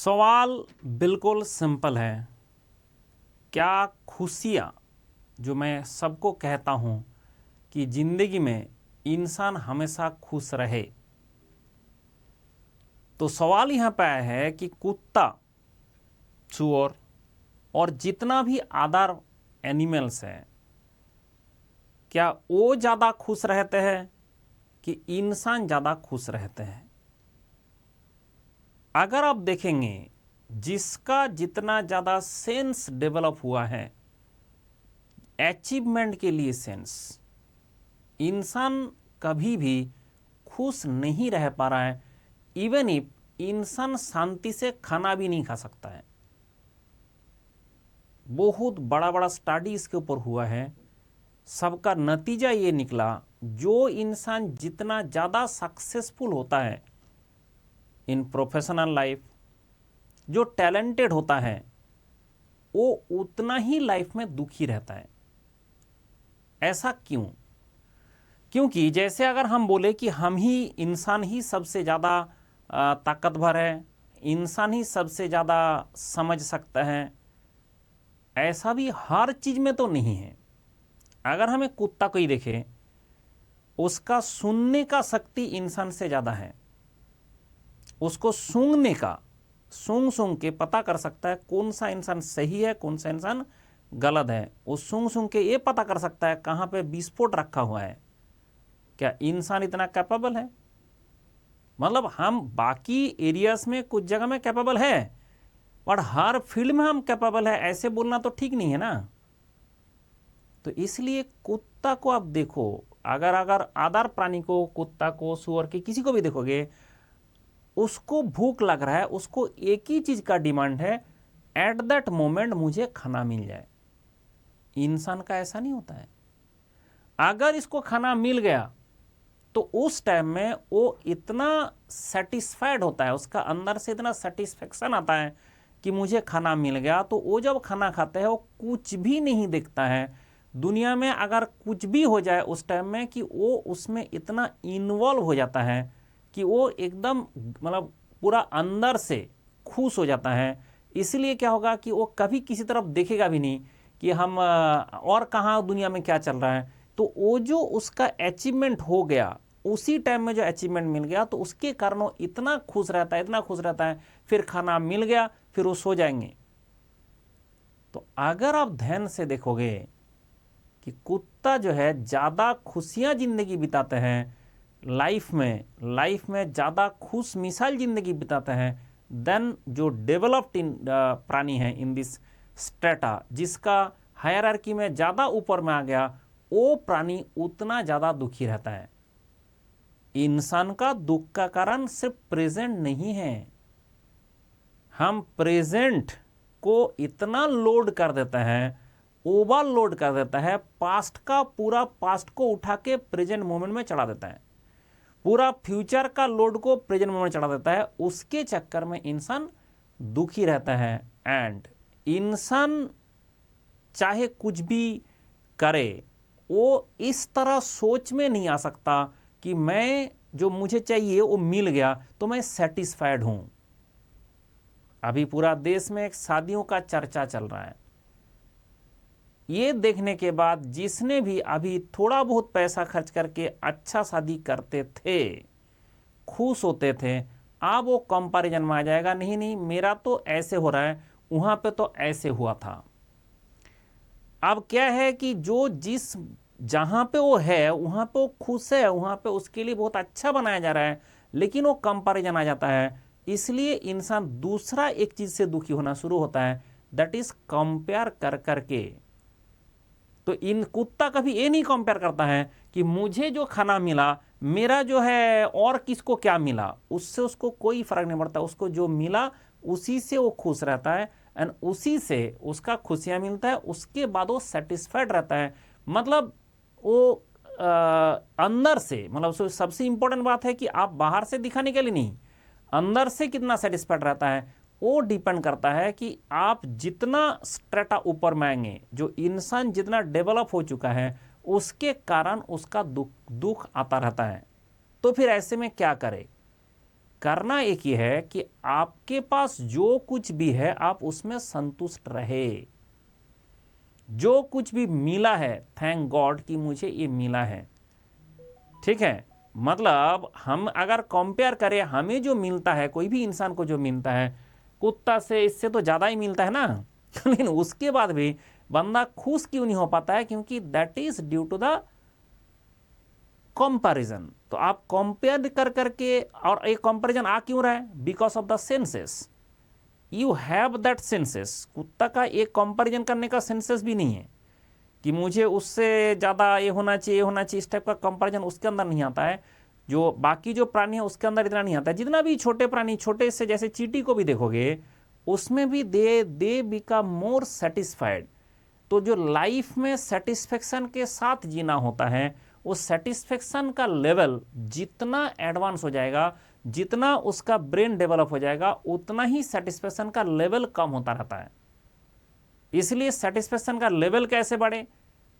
सवाल बिल्कुल सिंपल है। क्या खुशियाँ, जो मैं सबको कहता हूँ कि ज़िंदगी में इंसान हमेशा खुश रहे, तो सवाल यहाँ पे आया है कि कुत्ता, चोर और जितना भी अदर एनिमल्स हैं, क्या वो ज़्यादा खुश रहते हैं कि इंसान ज़्यादा खुश रहते हैं? अगर आप देखेंगे, जिसका जितना ज़्यादा सेंस डेवलप हुआ है अचीवमेंट के लिए सेंस, इंसान कभी भी खुश नहीं रह पा रहा है। इवन इफ इंसान शांति से खाना भी नहीं खा सकता है। बहुत बड़ा बड़ा स्टडी इसके ऊपर हुआ है। सबका नतीजा ये निकला, जो इंसान जितना ज़्यादा सक्सेसफुल होता है इन प्रोफेशनल लाइफ, जो टैलेंटेड होता है, वो उतना ही लाइफ में दुखी रहता है। ऐसा क्यों? क्योंकि जैसे अगर हम बोले कि हम ही इंसान ही सबसे ज़्यादा ताकतवर है, इंसान ही सबसे ज़्यादा समझ सकता है, ऐसा भी हर चीज़ में तो नहीं है। अगर हमें कुत्ता को ही देखें, उसका सुनने का शक्ति इंसान से ज़्यादा है। उसको सूंघने का, सूंघ के पता कर सकता है कौन सा इंसान सही है, कौन सा इंसान गलत है। वो सूंघ के ये पता कर सकता है कहाँ पे विस्फोट रखा हुआ है। क्या इंसान इतना कैपेबल है? मतलब हम बाकी एरियाज में कुछ जगह में कैपेबल है, और हर फील्ड में हम कैपेबल है, ऐसे बोलना तो ठीक नहीं है ना। तो इसलिए कुत्ता को आप देखो, अगर अदर प्राणी को, कुत्ता को, सुअर के, किसी को भी देखोगे, उसको भूख लग रहा है, उसको एक ही चीज का डिमांड है, एट दैट मोमेंट मुझे खाना मिल जाए। इंसान का ऐसा नहीं होता है। अगर इसको खाना मिल गया तो उस टाइम में वो इतना सेटिस्फाइड होता है, उसका अंदर से इतना सेटिस्फेक्शन आता है कि मुझे खाना मिल गया। तो वो जब खाना खाते हैं, वो कुछ भी नहीं देखता है दुनिया में। अगर कुछ भी हो जाए उस टाइम में, कि वो उसमें इतना इन्वॉल्व हो जाता है कि वो एकदम मतलब पूरा अंदर से खुश हो जाता है। इसलिए क्या होगा कि वो कभी किसी तरफ देखेगा भी नहीं कि हम और कहाँ दुनिया में क्या चल रहा है। तो वो जो उसका अचीवमेंट हो गया, उसी टाइम में जो अचीवमेंट मिल गया, तो उसके कारण वो इतना खुश रहता है, इतना खुश रहता है। फिर खाना मिल गया, फिर वो सो जाएंगे। तो अगर आप ध्यान से देखोगे कि कुत्ता जो है ज़्यादा खुशियाँ जिंदगी बिताते हैं, लाइफ में ज़्यादा खुश मिसाल जिंदगी बिताते हैं, देन जो डेवलप्ड प्राणी है इन दिस स्ट्रेटा, जिसका हायरार्की में ज़्यादा ऊपर में आ गया, वो प्राणी उतना ज़्यादा दुखी रहता है। इंसान का दुख का कारण सिर्फ प्रेजेंट नहीं है। हम प्रेजेंट को इतना लोड कर देते हैं, ओवरलोड कर देता है, पास्ट का पूरा पास्ट को उठा के प्रेजेंट मोमेंट में चढ़ा देता है, पूरा फ्यूचर का लोड को प्रेजेंट मोमेंट में चढ़ा देता है। उसके चक्कर में इंसान दुखी रहता है। एंड इंसान चाहे कुछ भी करे, वो इस तरह सोच में नहीं आ सकता कि मैं जो मुझे चाहिए वो मिल गया तो मैं सेटिस्फाइड हूं। अभी पूरा देश में एक शादियों का चर्चा चल रहा है। ये देखने के बाद जिसने भी अभी थोड़ा बहुत पैसा खर्च करके अच्छा शादी करते थे, खुश होते थे, अब वो कंपैरिजन में आ जाएगा, नहीं नहीं मेरा तो ऐसे हो रहा है, वहां पे तो ऐसे हुआ था। अब क्या है कि जो जिस जहां पे वो है वहां पे वो खुश है, वहां पे उसके लिए बहुत अच्छा बनाया जा रहा है, लेकिन वो कंपैरिजन आ जाता है। इसलिए इंसान दूसरा एक चीज से दुखी होना शुरू होता है, दैट इज कंपेयर कर करके। तो इन कुत्ता कभी ये नहीं कंपेयर करता है कि मुझे जो खाना मिला, मेरा जो है और किसको क्या मिला, उससे उसको कोई फर्क नहीं पड़ता। उसको जो मिला उसी से वो खुश रहता है, एंड उसी से उसका खुशियां मिलता है। उसके बाद वो सेटिस्फाइड रहता है। मतलब वो अंदर से, मतलब सबसे इंपॉर्टेंट बात है कि आप बाहर से दिखाने के लिए नहीं, अंदर से कितना सेटिस्फाइड रहता है, वो डिपेंड करता है कि आप जितना स्ट्रेटा ऊपर में आएंगे, जो इंसान जितना डेवलप हो चुका है, उसके कारण उसका दुख आता रहता है। तो फिर ऐसे में क्या करे? करना एक ही है कि आपके पास जो कुछ भी है आप उसमें संतुष्ट रहे। जो कुछ भी मिला है, थैंक गॉड कि मुझे ये मिला है। ठीक है, मतलब हम अगर कंपेयर करें, हमें जो मिलता है, कोई भी इंसान को जो मिलता है, कुत्ता से इससे तो ज़्यादा ही मिलता है ना लेकिन उसके बाद भी बंदा खुश क्यों नहीं हो पाता है? क्योंकि that is due to the comparison. तो आप कंपेयर कर करके, और एक कंपैरिजन आ क्यों रहा है? Because of the senses. You have that senses. कुत्ता का एक कंपैरिजन करने का सेंसेस भी नहीं है कि मुझे उससे ज़्यादा ये होना चाहिए, ये होना चाहिए, इस टाइप का कंपैरिजन उसके अंदर नहीं आता है। जो बाकी जो प्राणी है उसके अंदर इतना नहीं आता है। जितना भी छोटे प्राणी, छोटे से जैसे चींटी को भी देखोगे, उसमें भी दे बिकम मोर सेटिस्फाइड। तो जो लाइफ में सेटिस्फेक्शन के साथ जीना होता है, वो सेटिस्फेक्शन का लेवल जितना एडवांस हो जाएगा, जितना उसका ब्रेन डेवलप हो जाएगा, उतना ही सेटिस्फेक्शन का लेवल कम होता रहता है। इसलिए सेटिस्फेक्शन का लेवल कैसे बढ़े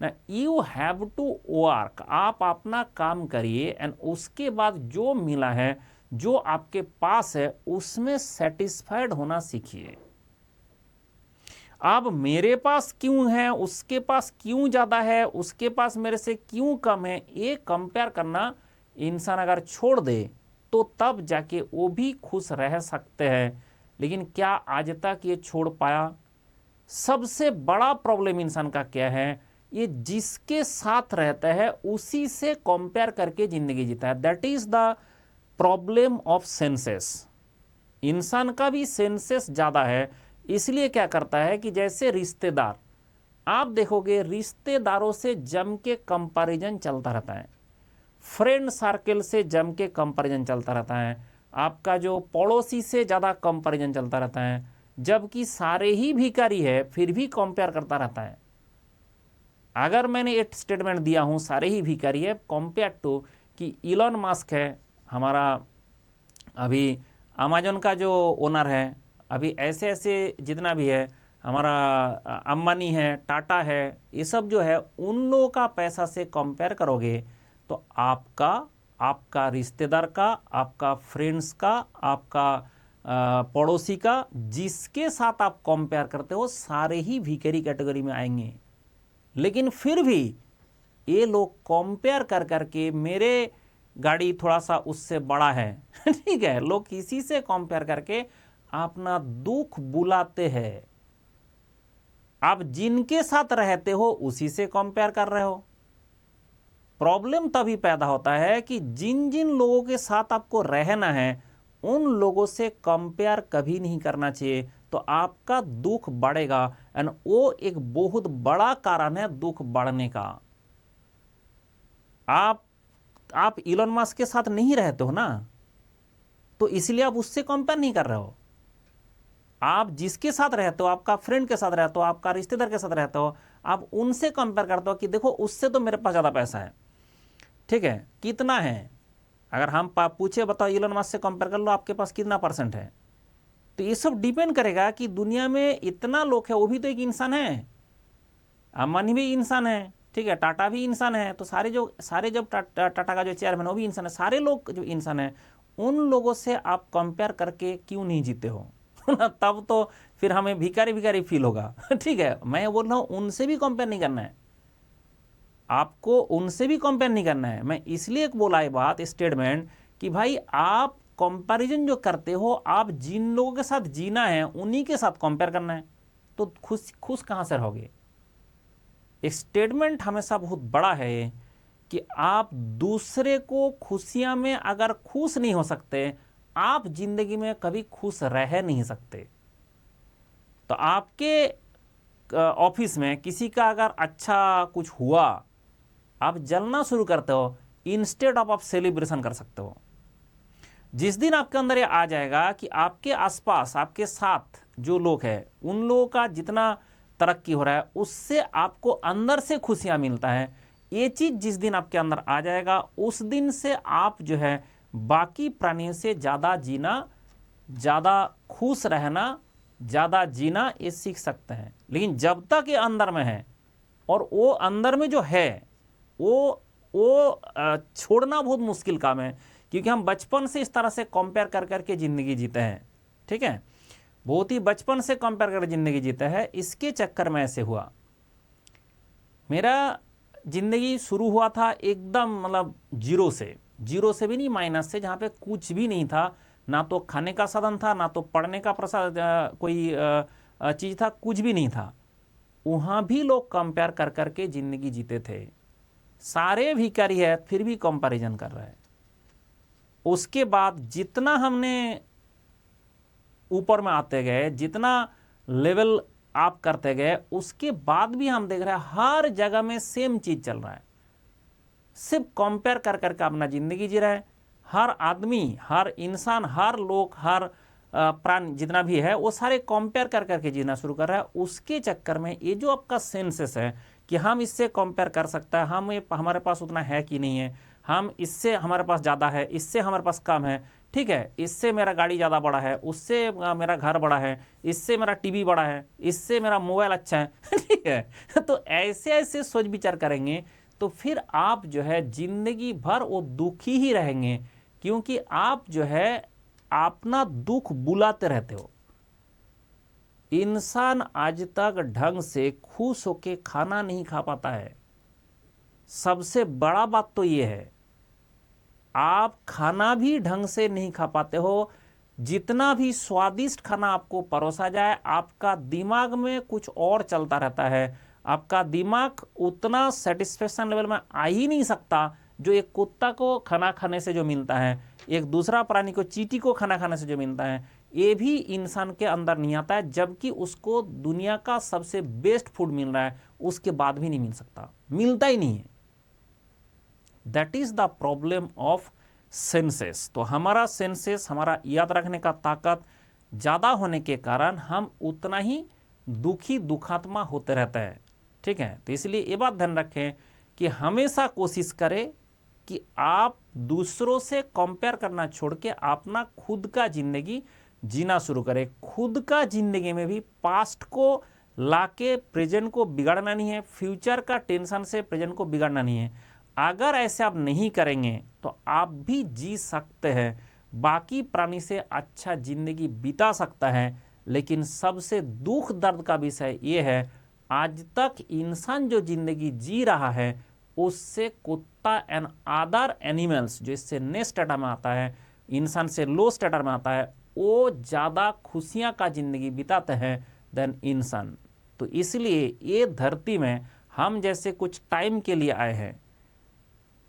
ना, यू हैव टू वर्क। आप अपना काम करिए एंड उसके बाद जो मिला है, जो आपके पास है, उसमें सेटिस्फाइड होना सीखिए। अब मेरे पास क्यों है, उसके पास क्यों ज़्यादा है, उसके पास मेरे से क्यों कम है, ये कंपेयर करना इंसान अगर छोड़ दे तो तब जाके वो भी खुश रह सकते हैं। लेकिन क्या आज तक ये छोड़ पाया? सबसे बड़ा प्रॉब्लम इंसान का क्या है? ये जिसके साथ रहता है उसी से कंपेयर करके जिंदगी जीता है। That is the problem of senses. इंसान का भी सेंसेस ज़्यादा है, इसलिए क्या करता है कि जैसे रिश्तेदार, आप देखोगे रिश्तेदारों से जम के कंपैरिजन चलता रहता है, फ्रेंड सर्कल से जम के कंपैरिजन चलता रहता है, आपका जो पड़ोसी से ज़्यादा कंपैरिजन चलता रहता है, जबकि सारे ही भिखारी है फिर भी कंपेयर करता रहता है। अगर मैंने एक स्टेटमेंट दिया हूँ सारे ही भिखारी है कंपेयर टू कि इलॉन मस्क है हमारा, अभी अमेजन का जो ओनर है, अभी ऐसे ऐसे जितना भी है, हमारा अंबानी है, टाटा है, ये सब जो है उन लोगों का पैसा से कंपेयर करोगे तो आपका रिश्तेदार का, आपका फ्रेंड्स का, आपका पड़ोसी का, जिसके साथ आप कंपेयर करते हो सारे ही भिखारी कैटेगरी में आएंगे। लेकिन फिर भी ये लोग कंपेयर कर करके, मेरे गाड़ी थोड़ा सा उससे बड़ा है ठीक है, लोग किसी से कंपेयर करके अपना दुख बुलाते हैं। आप जिनके साथ रहते हो उसी से कंपेयर कर रहे हो। प्रॉब्लम तभी पैदा होता है कि जिन जिन लोगों के साथ आपको रहना है उन लोगों से कंपेयर कभी नहीं करना चाहिए, तो आपका दुख बढ़ेगा एंड वो एक बहुत बड़ा कारण है दुख बढ़ने का। आप इलॉन मस्क के साथ नहीं रहते हो ना, तो इसलिए आप उससे कंपेयर नहीं कर रहे हो। आप जिसके साथ रहते हो, आपका फ्रेंड के साथ रहते हो, आपका रिश्तेदार के साथ रहते हो, आप उनसे कंपेयर करते हो कि देखो उससे तो मेरे पास ज़्यादा पैसा है, ठीक है, कितना है। अगर हम पूछे बताओ इलॉन मस्क से कंपेयर कर लो आपके पास कितना % है, तो ये सब डिपेंड करेगा कि दुनिया में इतना लोग है, वो भी तो एक इंसान है, अंबानी भी इंसान है, ठीक है, टाटा भी इंसान है, तो सारे जब टाटा का जो चेयरमैन वो भी इंसान है, सारे लोग जो इंसान है, उन लोगों से आप कंपेयर करके क्यों नहीं जीते हो तब तो फिर हमें भिखारी भिखारी फील होगा ठीक है, मैं बोल रहा हूँ उनसे भी कंपेयर नहीं करना है, आपको उनसे भी कंपेयर नहीं करना है। मैं इसलिए बोला ये बात, स्टेटमेंट, कि भाई आप कंपैरिजन जो करते हो, आप जिन लोगों के साथ जीना है उन्हीं के साथ कंपेयर करना है, तो खुश कहाँ से रहोगे। एक स्टेटमेंट हमेशा बहुत बड़ा है कि आप दूसरे को खुशियां में अगर खुश नहीं हो सकते, आप जिंदगी में कभी खुश रह नहीं सकते। तो आपके ऑफिस में किसी का अगर अच्छा कुछ हुआ, आप जलना शुरू करते हो, इंस्टेड ऑफ आप सेलिब्रेशन कर सकते हो। जिस दिन आपके अंदर ये आ जाएगा कि आपके आसपास, आपके साथ जो लोग हैं, उन लोगों का जितना तरक्की हो रहा है उससे आपको अंदर से खुशियां मिलता है, ये चीज जिस दिन आपके अंदर आ जाएगा, उस दिन से आप जो है बाकी प्राणियों से ज़्यादा जीना, ज़्यादा खुश रहना, ज़्यादा जीना ये सीख सकते हैं। लेकिन जब तक ये अंदर में है, और वो अंदर में जो है वो छोड़ना बहुत मुश्किल काम है, क्योंकि हम बचपन से इस तरह से कंपेयर कर करके ज़िंदगी जीते हैं, ठीक है, बहुत ही बचपन से कंपेयर कर ज़िंदगी जीते हैं। इसके चक्कर में ऐसे हुआ। मेरा ज़िंदगी शुरू हुआ था एकदम मतलब जीरो से भी नहीं, माइनस से, जहाँ पे कुछ भी नहीं था, ना तो खाने का साधन था, ना तो पढ़ने का प्रसाद कोई चीज़ था, कुछ भी नहीं था। वहाँ भी लोग कंपेयर कर करके ज़िंदगी जीते थे। सारे भिखारी है फिर भी कंपैरिजन कर रहे हैं। उसके बाद जितना हमने ऊपर में आते गए, जितना लेवल आप करते गए, उसके बाद भी हम देख रहे हैं हर जगह में सेम चीज़ चल रहा है। सिर्फ कंपेयर कर करके अपना ज़िंदगी जी रहा है। हर आदमी, हर इंसान, हर लोग, हर प्राणी जितना भी है, वो सारे कंपेयर कर करके जीना शुरू कर रहा है। उसके चक्कर में ये जो आपका सेंसेस है कि हम इससे कंपेयर कर सकता है, हम ये हमारे पास उतना है कि नहीं है, हम इससे हमारे पास ज़्यादा है, इससे हमारे पास कम है, ठीक है, इससे मेरा गाड़ी ज़्यादा बड़ा है, उससे मेरा घर बड़ा है, इससे मेरा टीवी बड़ा है, इससे मेरा मोबाइल अच्छा है, ठीक है। तो ऐसे ऐसे सोच विचार करेंगे तो फिर आप जो है जिंदगी भर वो दुखी ही रहेंगे, क्योंकि आप जो है अपना दुख बुलाते रहते हो। इंसान आज तक ढंग से खुश होके खाना नहीं खा पाता है। सबसे बड़ा बात तो ये है, आप खाना भी ढंग से नहीं खा पाते हो। जितना भी स्वादिष्ट खाना आपको परोसा जाए, आपका दिमाग में कुछ और चलता रहता है। आपका दिमाग उतना सेटिस्फेक्शन लेवल में आ ही नहीं सकता जो एक कुत्ता को खाना खाने से जो मिलता है, एक दूसरा प्राणी को, चींटी को खाना खाने से जो मिलता है, ये भी इंसान के अंदर नहीं आता है। जबकि उसको दुनिया का सबसे बेस्ट फूड मिल रहा है, उसके बाद भी नहीं मिल सकता, मिलता ही नहीं है। That is the problem of senses. तो हमारा सेंसेस, हमारा याद रखने का ताकत ज़्यादा होने के कारण हम उतना ही दुखी, दुखात्मा होते रहते हैं, ठीक है। तो इसलिए ये बात ध्यान रखें कि हमेशा कोशिश करें कि आप दूसरों से कंपेयर करना छोड़ के अपना खुद का जिंदगी जीना शुरू करें। खुद का जिंदगी में भी पास्ट को लाके प्रेजेंट को बिगाड़ना नहीं है, फ्यूचर का टेंशन से प्रेजेंट को बिगाड़ना नहीं है। अगर ऐसे आप नहीं करेंगे तो आप भी जी सकते हैं, बाकी प्राणी से अच्छा जिंदगी बिता सकता है। लेकिन सबसे दुख दर्द का विषय ये है, आज तक इंसान जो जिंदगी जी रहा है उससे कुत्ता एंड अदर एनिमल्स, जो इससे नेक्स्ट स्टेटा में आता है, इंसान से लो स्टेटा में आता है, वो ज़्यादा खुशियाँ का जिंदगी बिताते हैं देन इंसान। तो इसलिए ये धरती में हम जैसे कुछ टाइम के लिए आए हैं।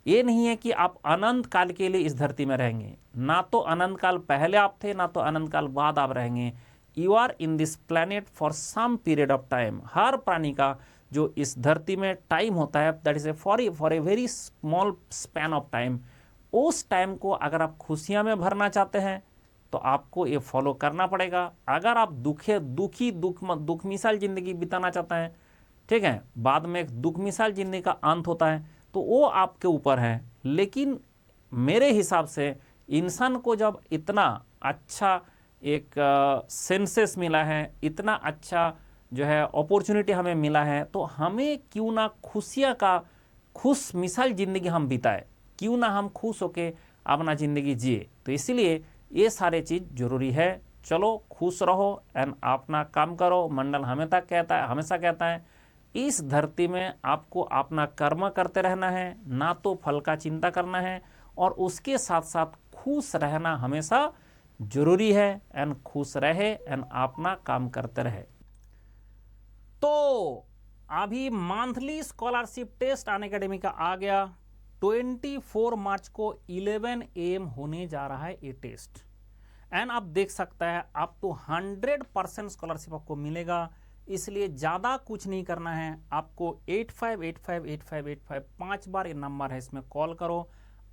ये नहीं है कि आप अनंत काल के लिए इस धरती में रहेंगे, ना तो अनंत काल पहले आप थे, ना तो अनंत काल बाद आप रहेंगे। You are in this planet for some period of time. हर प्राणी का जो इस धरती में टाइम होता है, that is for a very small span of time. उस टाइम को अगर आप खुशियां में भरना चाहते हैं तो आपको ये फॉलो करना पड़ेगा। अगर आप दुख मिसाल जिंदगी बिताना चाहते हैं, ठीक है, बाद में एक दुख मिसाल जिंदगी का अंत होता है, तो वो आपके ऊपर है। लेकिन मेरे हिसाब से इंसान को जब इतना अच्छा एक सेंसेस मिला है, इतना अच्छा जो है अपॉर्चुनिटी हमें मिला है, तो हमें क्यों ना खुशियाँ का खुश मिसाल ज़िंदगी हम बिताए, क्यों ना हम खुश होके अपना ज़िंदगी जिए। तो इसलिए ये सारे चीज़ ज़रूरी है। चलो खुश रहो एंड अपना काम करो। मंडल हमेशा कहता है इस धरती में आपको अपना कर्म करते रहना है, ना तो फल का चिंता करना है, और उसके साथ साथ खुश रहना हमेशा जरूरी है। एंड खुश रहे एंड अपना काम करते रहे। तो अभी मंथली स्कॉलरशिप टेस्ट अनअकैडमी का आ गया। 24 मार्च को 11 AM होने जा रहा है ये टेस्ट। एंड आप देख सकते हैं अब तो 100% स्कॉलरशिप आपको मिलेगा। इसलिए ज़्यादा कुछ नहीं करना है, आपको 85858585 5 बार ये नंबर है, इसमें कॉल करो,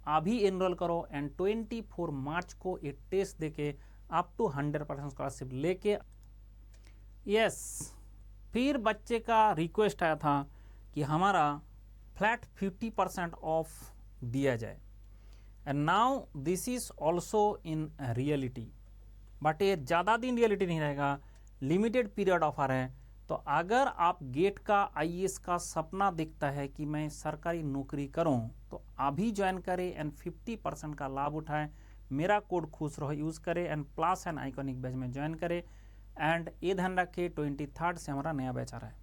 अभी एनरोल करो एंड 24 मार्च को ये टेस्ट देके अप टू 100% स्कॉलरशिप लेके। यस, फिर बच्चे का रिक्वेस्ट आया था कि हमारा फ्लैट 50% ऑफ दिया जाए। And now this is also in reality, but ये ज़्यादा दिन रियलिटी नहीं रहेगा, लिमिटेड पीरियड ऑफर है। तो अगर आप गेट का आईएएस का सपना दिखता है कि मैं सरकारी नौकरी करूं, तो अभी ज्वाइन करें एंड 50% का लाभ उठाएं। मेरा कोड खुश रहो यूज करें and plus and iconic batch में ज्वाइन करें। एंड ये ध्यान रखें 23 से हमारा नया बैच आ रहा है।